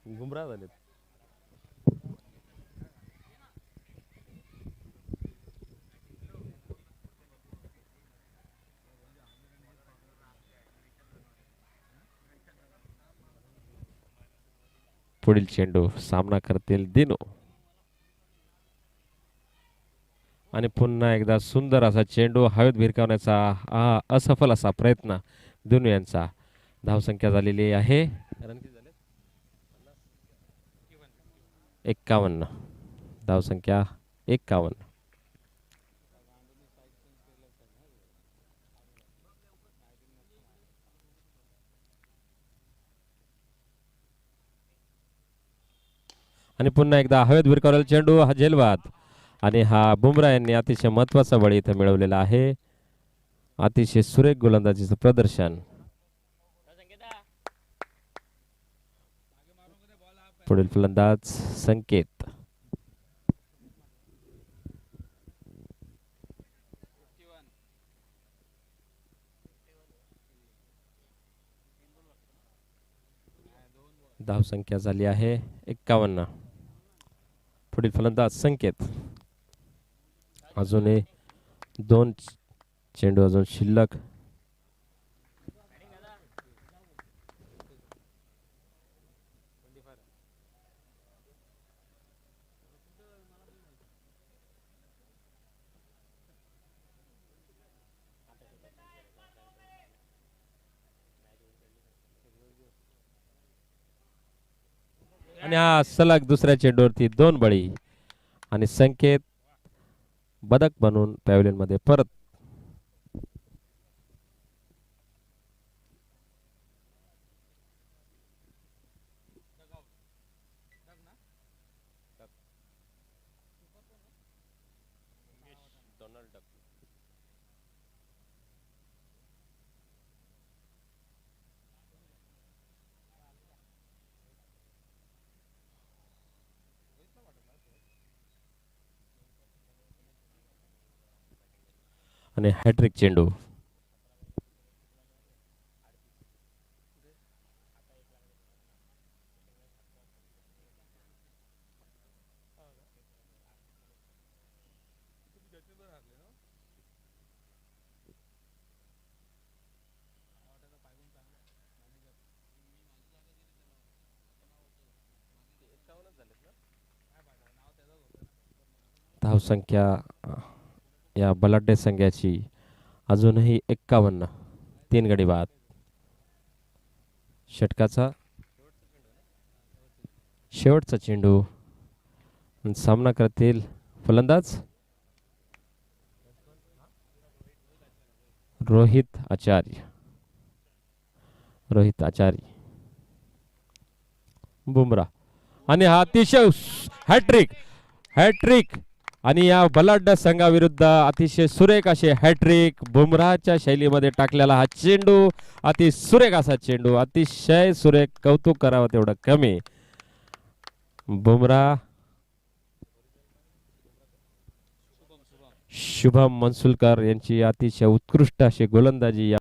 गुमराह झालेत. पुढील चेंडू सामना करतील दिनू. आणि पुन्हा एकदा सुंदर असा चेंडू हवेत भिरकावण्याचा असफल असा प्रयत्न दिनू यांचा. धावसंख्या झालेली आहे रन किती झाले? 51. धावसंख्या 51. आणि पुन्हा एकदा हवेत भिरकावलेला चेंडू हा झेलबाद. आणि हा बुमराह यांनी अतिशय महत्वाचा बळी इथे मिळवलेला आहे. अतिशय सुरेख गोलंदाजीचं प्रदर्शन. पुढील फलंदाज संकेत. धावसंख्या झाली आहे 51. पुढील फलंदाज संकेत. अजूनही 2 चेंडू अजून शिल्लक. आणि हा सलग दुसऱ्या चेंडूवरती 2 बळी. आणि संकेत बदक बनून पॅव्हलियन मध्ये परत. आणि हॅट्रिक चेंडू. धावसंख्या या बलाढ्य संघाची अजूनही 51. 3 गडी बाद. षटकाचा शेवटचा चेंडू. सामना करतील फलंदाज रोहित आचार्य. बुमराह. आणि हा अतिशय हॅट्रिक. आणि या बलाढ्य संघाविरुद्ध अतिशय सुरेख असे हॅट्रिक. बुमराहच्या शैलीमध्ये टाकलेला हा चेंडू अति सुरेख असा चेंडू. अतिशय सुरेख. कौतुक करावं तेवढं कमी. बुमराह. शुभम मनसुलकर यांची अतिशय उत्कृष्ट अशी गोलंदाजी.